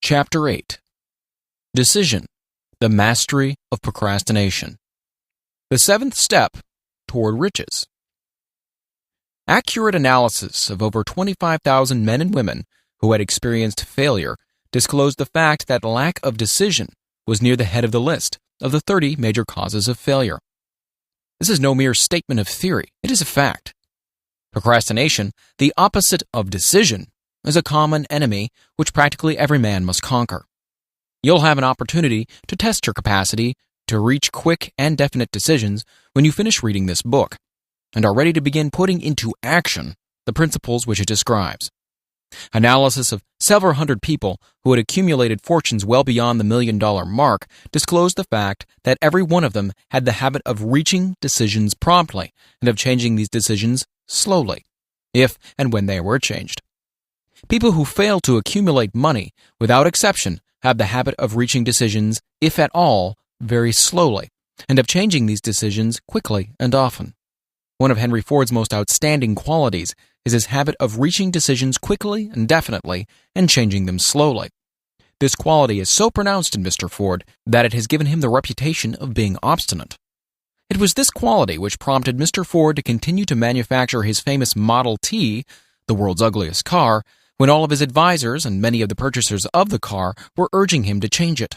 Chapter 8. Decision: The Mastery of Procrastination. The seventh step toward riches. Accurate analysis of over 25,000 men and women who had experienced failure disclosed the fact that lack of decision was near the head of the list of the 30 major causes of failure. This is no mere statement of theory, it is a fact. Procrastination, the opposite of decision, is a common enemy which practically every man must conquer. You'll have an opportunity to test your capacity to reach quick and definite decisions when you finish reading this book and are ready to begin putting into action the principles which it describes. Analysis of several hundred people who had accumulated fortunes well beyond the $1 million mark disclosed the fact that every one of them had the habit of reaching decisions promptly and of changing these decisions slowly, if and when they were changed. People who fail to accumulate money, without exception, have the habit of reaching decisions, if at all, very slowly, and of changing these decisions quickly and often. One of Henry Ford's most outstanding qualities is his habit of reaching decisions quickly and definitely and changing them slowly. This quality is so pronounced in Mr. Ford that it has given him the reputation of being obstinate. It was this quality which prompted Mr. Ford to continue to manufacture his famous Model T, the world's ugliest car, when all of his advisors and many of the purchasers of the car were urging him to change it.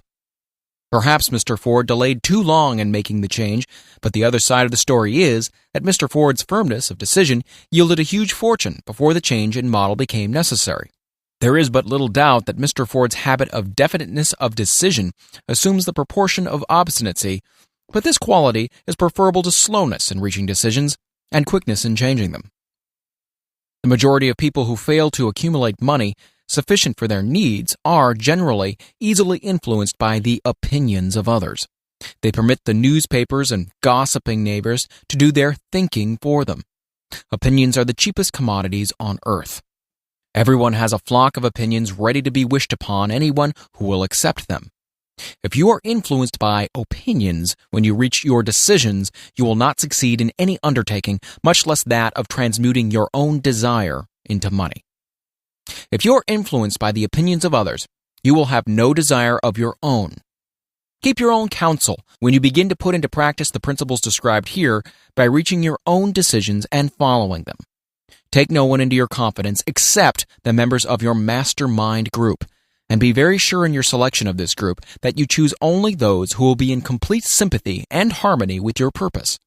Perhaps Mr. Ford delayed too long in making the change, but the other side of the story is that Mr. Ford's firmness of decision yielded a huge fortune before the change in model became necessary. There is but little doubt that Mr. Ford's habit of definiteness of decision assumes the proportion of obstinacy, but this quality is preferable to slowness in reaching decisions and quickness in changing them. The majority of people who fail to accumulate money sufficient for their needs are generally easily influenced by the opinions of others. They permit the newspapers and gossiping neighbors to do their thinking for them. Opinions are the cheapest commodities on earth. Everyone has a flock of opinions ready to be wished upon anyone who will accept them. If you are influenced by opinions when you reach your decisions, you will not succeed in any undertaking, much less that of transmuting your own desire into money. If you are influenced by the opinions of others, you will have no desire of your own. Keep your own counsel when you begin to put into practice the principles described here by reaching your own decisions and following them. Take no one into your confidence except the members of your mastermind group, and be very sure in your selection of this group that you choose only those who will be in complete sympathy and harmony with your purpose.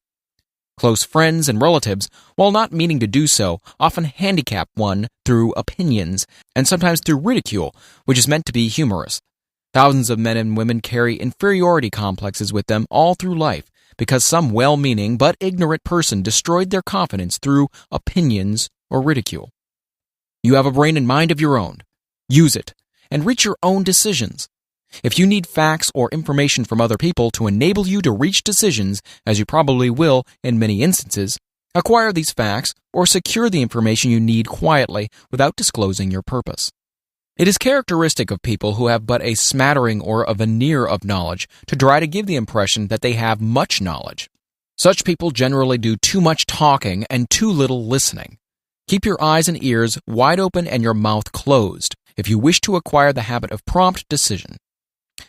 Close friends and relatives, while not meaning to do so, often handicap one through opinions, and sometimes through ridicule, which is meant to be humorous. Thousands of men and women carry inferiority complexes with them all through life, because some well-meaning but ignorant person destroyed their confidence through opinions or ridicule. You have a brain and mind of your own. Use it, and reach your own decisions. If you need facts or information from other people to enable you to reach decisions, as you probably will in many instances, acquire these facts or secure the information you need quietly without disclosing your purpose. It is characteristic of people who have but a smattering or a veneer of knowledge to try to give the impression that they have much knowledge. Such people generally do too much talking and too little listening. Keep your eyes and ears wide open and your mouth closed if you wish to acquire the habit of prompt decision.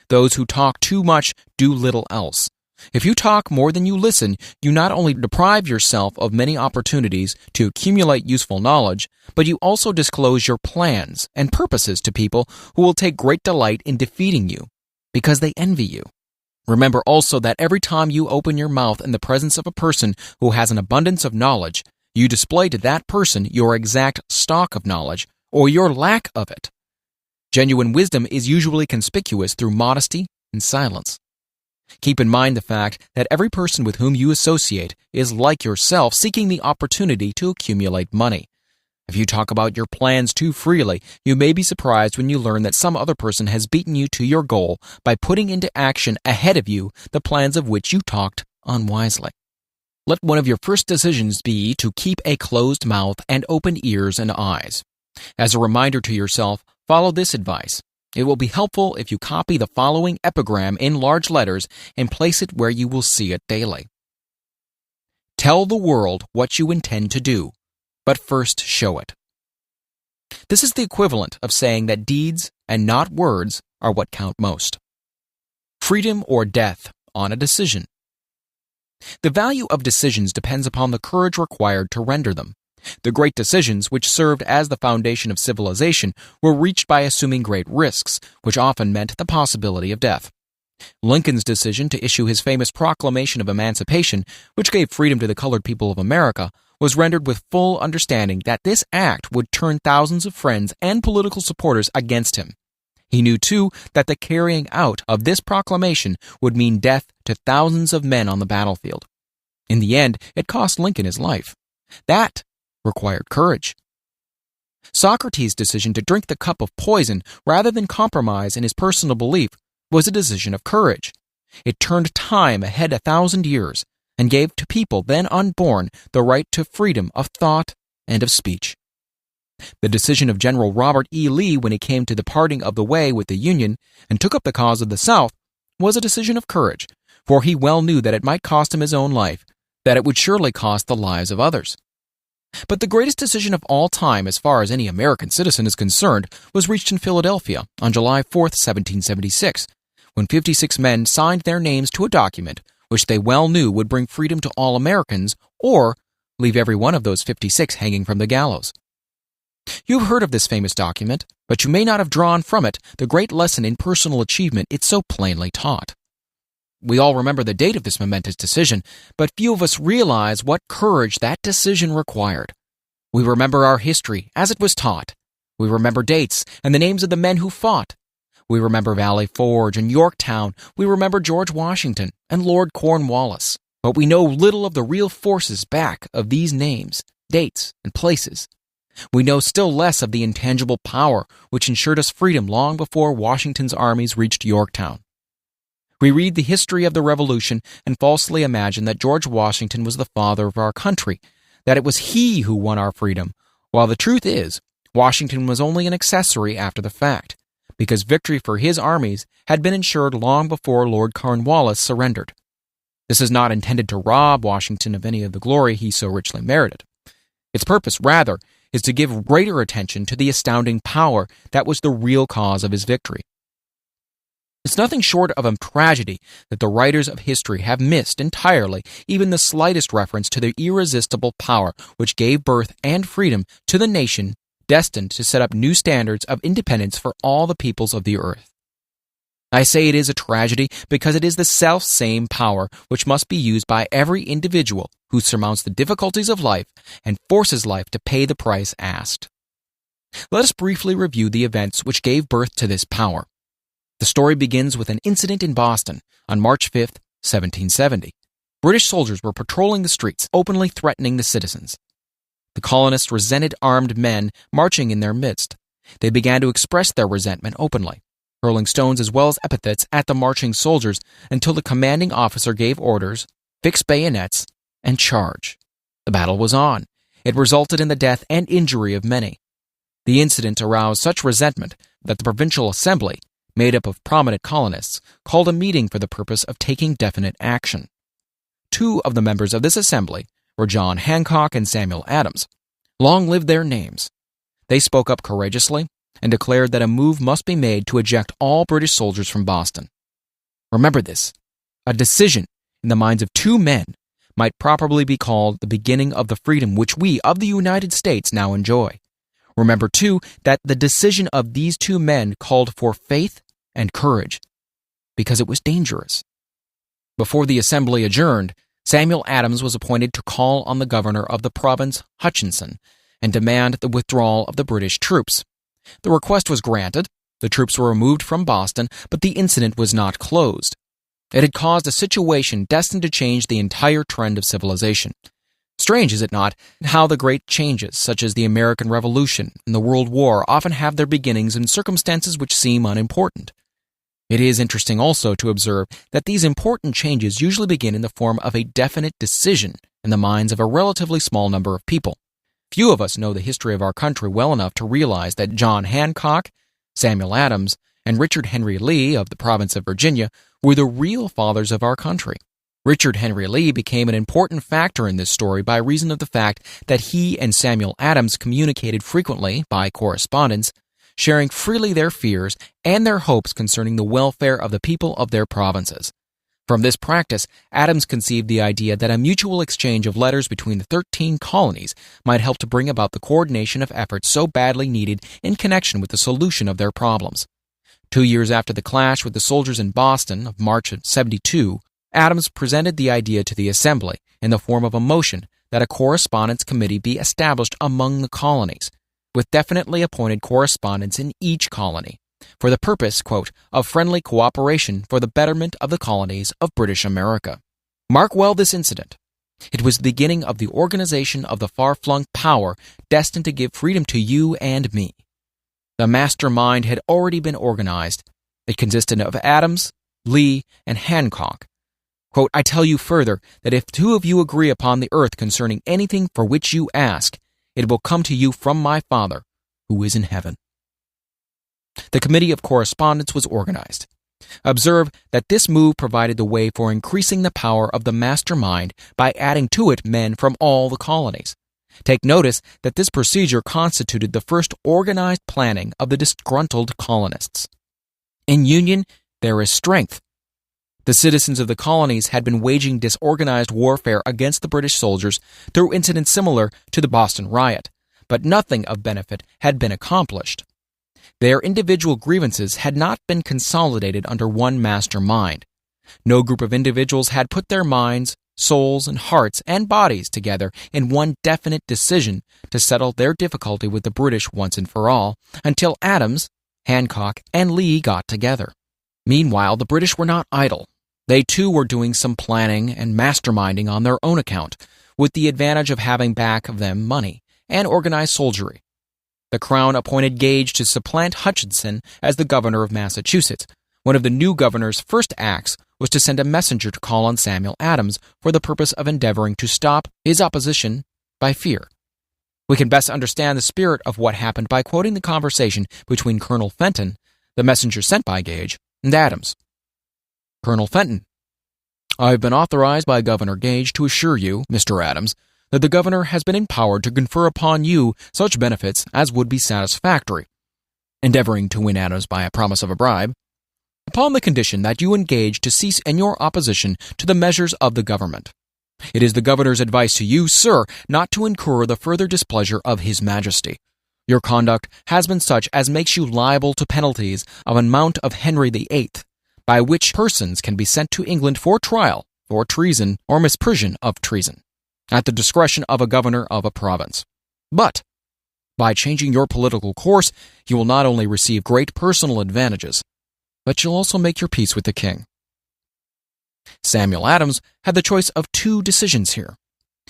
Those who talk too much do little else. If you talk more than you listen, you not only deprive yourself of many opportunities to accumulate useful knowledge, but you also disclose your plans and purposes to people who will take great delight in defeating you, because they envy you. Remember also that every time you open your mouth in the presence of a person who has an abundance of knowledge, you display to that person your exact stock of knowledge, or your lack of it. Genuine wisdom is usually conspicuous through modesty and silence. Keep in mind the fact that every person with whom you associate is like yourself, seeking the opportunity to accumulate money. If you talk about your plans too freely, you may be surprised when you learn that some other person has beaten you to your goal by putting into action ahead of you the plans of which you talked unwisely. Let one of your first decisions be to keep a closed mouth and open ears and eyes. As a reminder to yourself, follow this advice. It will be helpful if you copy the following epigram in large letters and place it where you will see it daily. Tell the world what you intend to do, but first show it. This is the equivalent of saying that deeds and not words are what count most. Freedom or death on a decision. The value of decisions depends upon the courage required to render them. The great decisions, which served as the foundation of civilization, were reached by assuming great risks, which often meant the possibility of death. Lincoln's decision to issue his famous Proclamation of Emancipation, which gave freedom to the colored people of America, was rendered with full understanding that this act would turn thousands of friends and political supporters against him. He knew, too, that the carrying out of this proclamation would mean death to thousands of men on the battlefield. In the end, it cost Lincoln his life. That required courage. Socrates' decision to drink the cup of poison rather than compromise in his personal belief was a decision of courage. It turned time ahead 1,000 years and gave to people then unborn the right to freedom of thought and of speech. The decision of General Robert E. Lee when he came to the parting of the way with the Union and took up the cause of the South was a decision of courage, for he well knew that it might cost him his own life, that it would surely cost the lives of others. But the greatest decision of all time, as far as any American citizen is concerned, was reached in Philadelphia on July 4, 1776, when 56 men signed their names to a document which they well knew would bring freedom to all Americans or leave every one of those 56 hanging from the gallows. You have heard of this famous document, but you may not have drawn from it the great lesson in personal achievement it so plainly taught. We all remember the date of this momentous decision, but few of us realize what courage that decision required. We remember our history as it was taught. We remember dates and the names of the men who fought. We remember Valley Forge and Yorktown. We remember George Washington and Lord Cornwallis. But we know little of the real forces back of these names, dates, and places. We know still less of the intangible power which ensured us freedom long before Washington's armies reached Yorktown. We read the history of the Revolution and falsely imagine that George Washington was the father of our country, that it was he who won our freedom, while the truth is, Washington was only an accessory after the fact, because victory for his armies had been ensured long before Lord Cornwallis surrendered. This is not intended to rob Washington of any of the glory he so richly merited. Its purpose, rather, is to give greater attention to the astounding power that was the real cause of his victory. It's nothing short of a tragedy that the writers of history have missed entirely even the slightest reference to the irresistible power which gave birth and freedom to the nation destined to set up new standards of independence for all the peoples of the earth. I say it is a tragedy because it is the self-same power which must be used by every individual who surmounts the difficulties of life and forces life to pay the price asked. Let us briefly review the events which gave birth to this power. The story begins with an incident in Boston on March 5, 1770. British soldiers were patrolling the streets, openly threatening the citizens. The colonists resented armed men marching in their midst. They began to express their resentment openly, hurling stones as well as epithets at the marching soldiers until the commanding officer gave orders, fix bayonets, and charge. The battle was on. It resulted in the death and injury of many. The incident aroused such resentment that the Provincial Assembly, made up of prominent colonists, called a meeting for the purpose of taking definite action. Two of the members of this assembly were John Hancock and Samuel Adams. Long live their names. They spoke up courageously and declared that a move must be made to eject all British soldiers from Boston. Remember this. A decision in the minds of two men might properly be called the beginning of the freedom which we of the United States now enjoy. Remember, too, that the decision of these two men called for faith and courage, because it was dangerous. Before the assembly adjourned, Samuel Adams was appointed to call on the governor of the province, Hutchinson, and demand the withdrawal of the British troops. The request was granted, the troops were removed from Boston, but the incident was not closed. It had caused a situation destined to change the entire trend of civilization. Strange, is it not, how the great changes, such as the American Revolution and the World War, often have their beginnings in circumstances which seem unimportant. It is interesting also to observe that these important changes usually begin in the form of a definite decision in the minds of a relatively small number of people. Few of us know the history of our country well enough to realize that John Hancock, Samuel Adams, and Richard Henry Lee of the province of Virginia were the real fathers of our country. Richard Henry Lee became an important factor in this story by reason of the fact that he and Samuel Adams communicated frequently by correspondence, sharing freely their fears and their hopes concerning the welfare of the people of their provinces. From this practice, Adams conceived the idea that a mutual exchange of letters between the 13 colonies might help to bring about the coordination of efforts so badly needed in connection with the solution of their problems. 2 years after the clash with the soldiers in Boston of March of '72, Adams presented the idea to the Assembly in the form of a motion that a correspondence committee be established among the colonies, with definitely appointed correspondents in each colony, for the purpose, quote, of friendly cooperation for the betterment of the colonies of British America. Mark well this incident. It was the beginning of the organization of the far-flung power destined to give freedom to you and me. The mastermind had already been organized. It consisted of Adams, Lee, and Hancock. Quote, I tell you further that if 2 of you agree upon the earth concerning anything for which you ask, it will come to you from my Father, who is in heaven. The Committee of Correspondence was organized. Observe that this move provided the way for increasing the power of the mastermind by adding to it men from all the colonies. Take notice that this procedure constituted the first organized planning of the disgruntled colonists. In union, there is strength. The citizens of the colonies had been waging disorganized warfare against the British soldiers through incidents similar to the Boston riot, but nothing of benefit had been accomplished. Their individual grievances had not been consolidated under one master mind. No group of individuals had put their minds, souls, and hearts and bodies together in one definite decision to settle their difficulty with the British once and for all, until Adams, Hancock, and Lee got together. Meanwhile, the British were not idle. They too were doing some planning and masterminding on their own account, with the advantage of having back of them money and organized soldiery. The Crown appointed Gage to supplant Hutchinson as the governor of Massachusetts. One of the new governor's first acts was to send a messenger to call on Samuel Adams for the purpose of endeavoring to stop his opposition by fear. We can best understand the spirit of what happened by quoting the conversation between Colonel Fenton, the messenger sent by Gage, and Adams. Colonel Fenton: I have been authorized by Governor Gage to assure you, Mr. Adams, that the governor has been empowered to confer upon you such benefits as would be satisfactory, endeavoring to win Adams by a promise of a bribe, upon the condition that you engage to cease in your opposition to the measures of the government. It is the governor's advice to you, sir, not to incur the further displeasure of his majesty. Your conduct has been such as makes you liable to penalties of an amount of Henry VIII, by which persons can be sent to England for trial for treason or misprision of treason, at the discretion of a governor of a province. But, by changing your political course, you will not only receive great personal advantages, but you'll also make your peace with the king. Samuel Adams had the choice of 2 decisions here.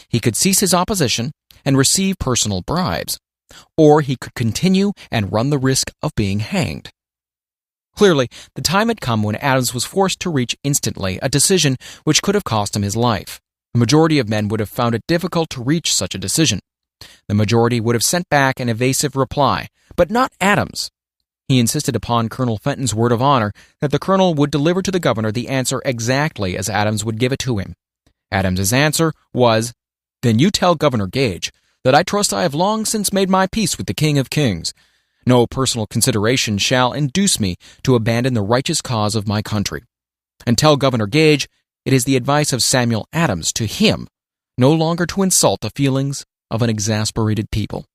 He could cease his opposition and receive personal bribes, or he could continue and run the risk of being hanged. Clearly, the time had come when Adams was forced to reach instantly a decision which could have cost him his life. The majority of men would have found it difficult to reach such a decision. The majority would have sent back an evasive reply, but not Adams. He insisted upon Colonel Fenton's word of honor that the colonel would deliver to the governor the answer exactly as Adams would give it to him. Adams's answer was, "Then you tell Governor Gage that I trust I have long since made my peace with the King of Kings. No personal consideration shall induce me to abandon the righteous cause of my country. And tell Governor Gage it is the advice of Samuel Adams to him no longer to insult the feelings of an exasperated people."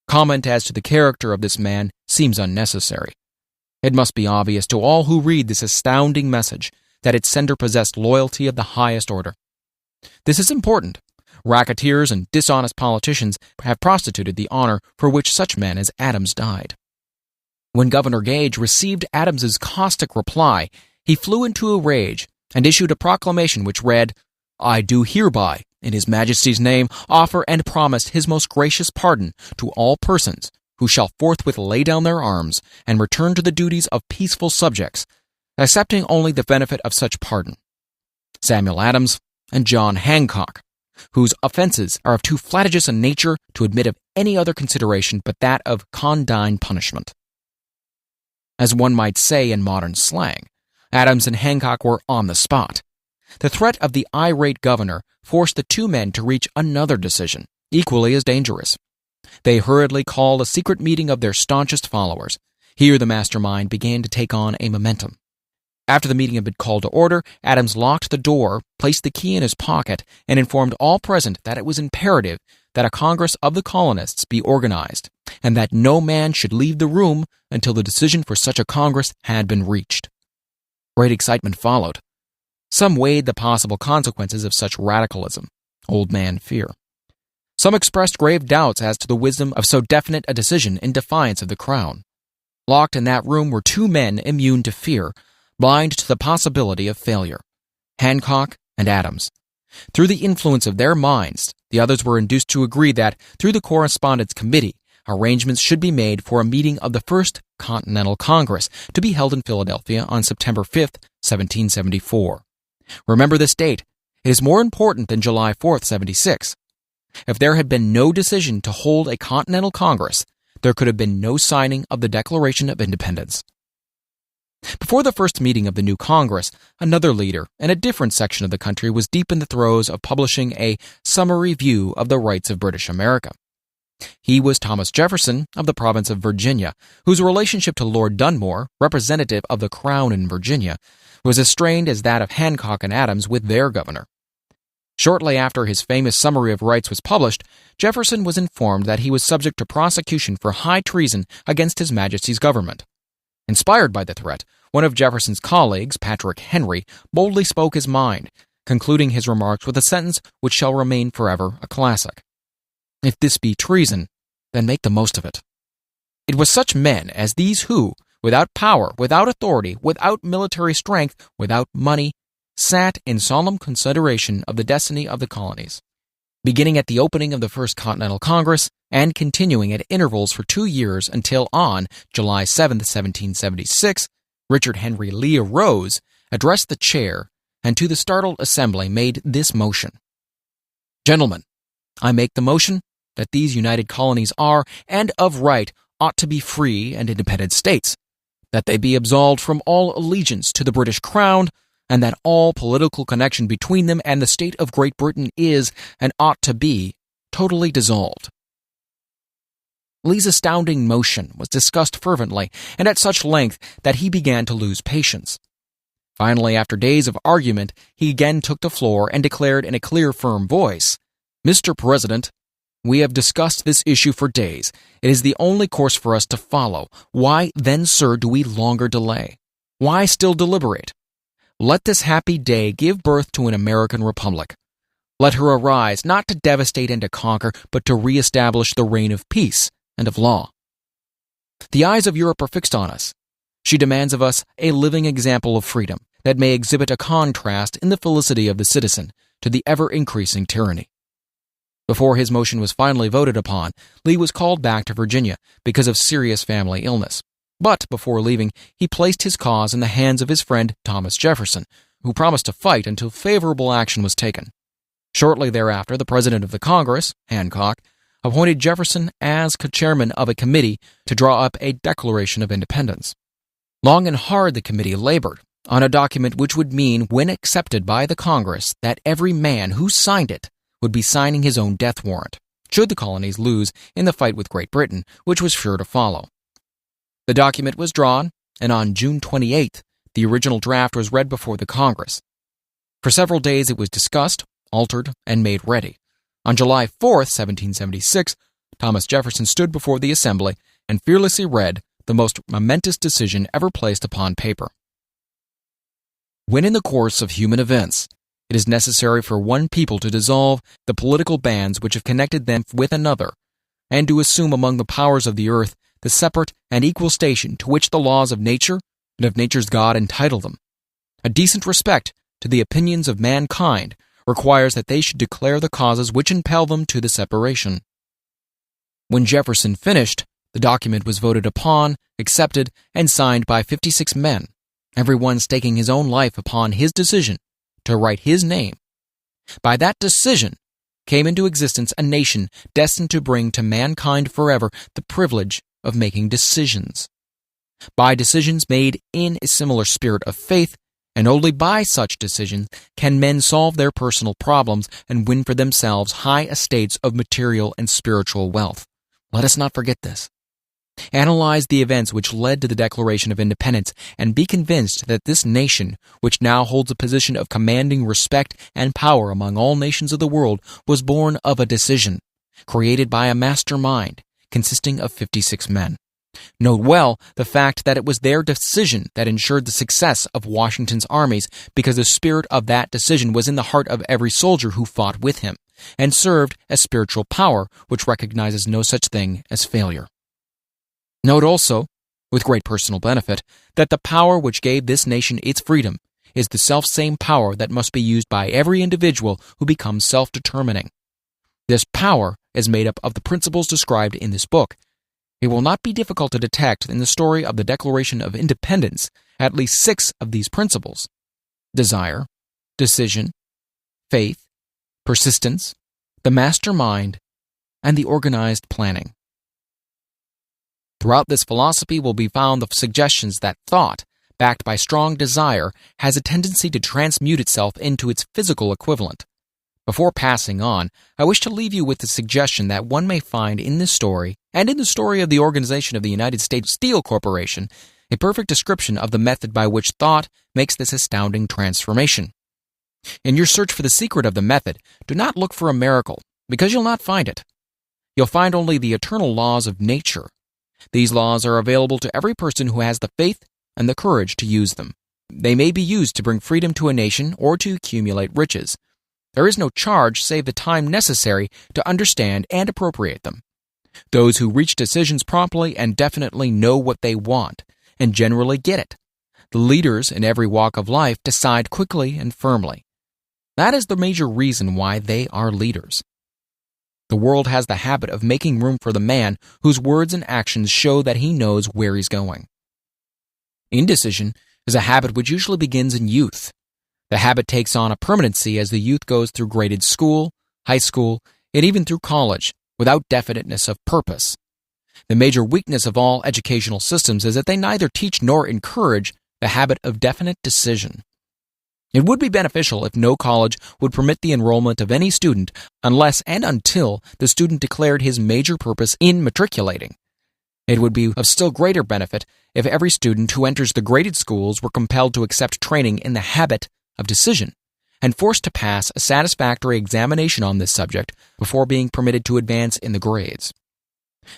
Comment as to the character of this man seems unnecessary. It must be obvious to all who read this astounding message that its sender possessed loyalty of the highest order. This is important. Racketeers and dishonest politicians have prostituted the honor for which such men as Adams died. When Governor Gage received Adams's caustic reply, he flew into a rage and issued a proclamation which read, "I do hereby, in His Majesty's name, offer and promise His most gracious pardon to all persons who shall forthwith lay down their arms and return to the duties of peaceful subjects, accepting only the benefit of such pardon: Samuel Adams and John Hancock, whose offenses are of too flagitious a nature to admit of any other consideration but that of condign punishment." As one might say in modern slang, Adams and Hancock were on the spot. The threat of the irate governor forced the 2 men to reach another decision, equally as dangerous. They hurriedly called a secret meeting of their staunchest followers. Here the mastermind began to take on a momentum. After the meeting had been called to order, Adams locked the door, placed the key in his pocket, and informed all present that it was imperative that a Congress of the colonists be organized, and that no man should leave the room until the decision for such a Congress had been reached. Great excitement followed. Some weighed the possible consequences of such radicalism, old man fear. Some expressed grave doubts as to the wisdom of so definite a decision in defiance of the Crown. Locked in that room were two men immune to fear, blind to the possibility of failure, Hancock and Adams. Through the influence of their minds, the others were induced to agree that, through the Correspondence Committee, arrangements should be made for a meeting of the First Continental Congress to be held in Philadelphia on September 5, 1774. Remember this date. It is more important than July 4, 76. If there had been no decision to hold a Continental Congress, there could have been no signing of the Declaration of Independence. Before the first meeting of the new Congress, another leader in a different section of the country was deep in the throes of publishing a summary view of the rights of British America. He was Thomas Jefferson of the province of Virginia, whose relationship to Lord Dunmore, representative of the Crown in Virginia, was as strained as that of Hancock and Adams with their governor. Shortly after his famous Summary of Rights was published, Jefferson was informed that he was subject to prosecution for high treason against His Majesty's government. Inspired by the threat, one of Jefferson's colleagues, Patrick Henry, boldly spoke his mind, concluding his remarks with a sentence which shall remain forever a classic. If this be treason, then make the most of it. It was such men as these who, without power, without authority, without military strength, without money, sat in solemn consideration of the destiny of the colonies. Beginning at the opening of the First Continental Congress and continuing at intervals for 2 years until on July 7, 1776, Richard Henry Lee arose, addressed the chair, and to the startled assembly made this motion. Gentlemen, I make the motion that these united colonies are, and of right, ought to be free and independent states, that they be absolved from all allegiance to the British Crown, and that all political connection between them and the state of Great Britain is, and ought to be, totally dissolved. Lee's astounding motion was discussed fervently and at such length that he began to lose patience. Finally, after days of argument, he again took the floor and declared in a clear, firm voice, "Mr. President, we have discussed this issue for days. It is the only course for us to follow. Why, then, sir, do we longer delay? Why still deliberate? Let this happy day give birth to an American republic. Let her arise, not to devastate and to conquer, but to reestablish the reign of peace and of law. The eyes of Europe are fixed on us. She demands of us a living example of freedom that may exhibit a contrast in the felicity of the citizen to the ever-increasing tyranny." Before his motion was finally voted upon, Lee was called back to Virginia because of serious family illness. But before leaving, he placed his cause in the hands of his friend Thomas Jefferson, who promised to fight until favorable action was taken. Shortly thereafter, the president of the Congress, Hancock, appointed Jefferson as chairman of a committee to draw up a Declaration of Independence. Long and hard the committee labored on a document which would mean, when accepted by the Congress, that every man who signed it would be signing his own death warrant, should the colonies lose in the fight with Great Britain, which was sure to follow. The document was drawn, and on June 28th, the original draft was read before the Congress. For several days it was discussed, altered, and made ready. On July 4th, 1776, Thomas Jefferson stood before the Assembly and fearlessly read the most momentous decision ever placed upon paper. When in the course of human events, it is necessary for one people to dissolve the political bands which have connected them with another, and to assume among the powers of the earth the separate and equal station to which the laws of nature and of nature's God entitle them, a decent respect to the opinions of mankind requires that they should declare the causes which impel them to the separation. When Jefferson finished, the document was voted upon, accepted, and signed by 56 men, every one staking his own life upon his decision to write his name. By that decision came into existence a nation destined to bring to mankind forever the privilege of making decisions. By decisions made in a similar spirit of faith, and only by such decisions can men solve their personal problems and win for themselves high estates of material and spiritual wealth. Let us not forget this. Analyze the events which led to the Declaration of Independence and be convinced that this nation, which now holds a position of commanding respect and power among all nations of the world, was born of a decision, created by a mastermind consisting of 56 men. Note well the fact that it was their decision that ensured the success of Washington's armies, because the spirit of that decision was in the heart of every soldier who fought with him, and served as spiritual power which recognizes no such thing as failure. Note also, with great personal benefit, that the power which gave this nation its freedom is the selfsame power that must be used by every individual who becomes self-determining. This power is made up of the principles described in this book. It will not be difficult to detect in the story of the Declaration of Independence at least 6 of these principles: desire, decision, faith, persistence, the mastermind, and the organized planning. Throughout this philosophy will be found the suggestions that thought, backed by strong desire, has a tendency to transmute itself into its physical equivalent. Before passing on, I wish to leave you with the suggestion that one may find in this story, and in the story of the organization of the United States Steel Corporation, a perfect description of the method by which thought makes this astounding transformation. In your search for the secret of the method, do not look for a miracle, because you'll not find it. You'll find only the eternal laws of nature. These laws are available to every person who has the faith and the courage to use them. They may be used to bring freedom to a nation or to accumulate riches. There is no charge save the time necessary to understand and appropriate them. Those who reach decisions promptly and definitely know what they want, and generally get it. The leaders in every walk of life decide quickly and firmly. That is the major reason why they are leaders. The world has the habit of making room for the man whose words and actions show that he knows where he's going. Indecision is a habit which usually begins in youth. The habit takes on a permanency as the youth goes through graded school, high school, and even through college, without definiteness of purpose. The major weakness of all educational systems is that they neither teach nor encourage the habit of definite decision. It would be beneficial if no college would permit the enrollment of any student unless and until the student declared his major purpose in matriculating. It would be of still greater benefit if every student who enters the graded schools were compelled to accept training in the habit of decision and forced to pass a satisfactory examination on this subject before being permitted to advance in the grades.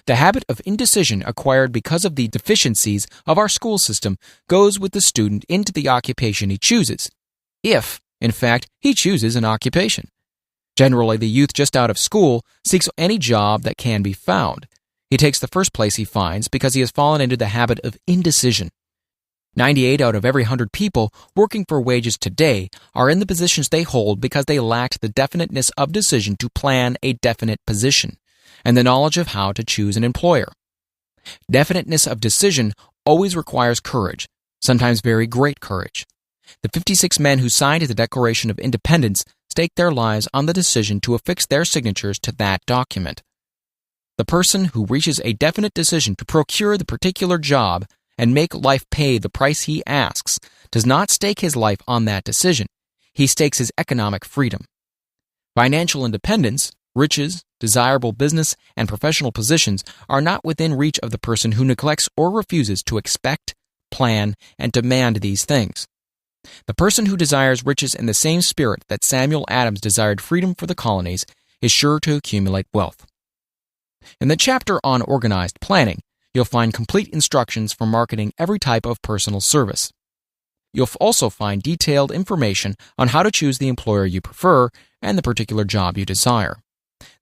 The habit of indecision acquired because of the deficiencies of our school system goes with the student into the occupation he chooses, if, in fact, he chooses an occupation. Generally, the youth just out of school seeks any job that can be found. He takes the first place he finds because he has fallen into the habit of indecision. 98 out of every 100 people working for wages today are in the positions they hold because they lacked the definiteness of decision to plan a definite position and the knowledge of how to choose an employer. Definiteness of decision always requires courage, sometimes very great courage. The 56 men who signed the Declaration of Independence staked their lives on the decision to affix their signatures to that document. The person who reaches a definite decision to procure the particular job and make life pay the price he asks does not stake his life on that decision. He stakes his economic freedom. Financial independence, riches, desirable business, and professional positions are not within reach of the person who neglects or refuses to expect, plan, and demand these things. The person who desires riches in the same spirit that Samuel Adams desired freedom for the colonies is sure to accumulate wealth. In the chapter on organized planning, you'll find complete instructions for marketing every type of personal service. You'll also find detailed information on how to choose the employer you prefer and the particular job you desire.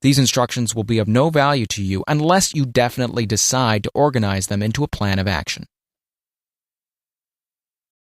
These instructions will be of no value to you unless you definitely decide to organize them into a plan of action.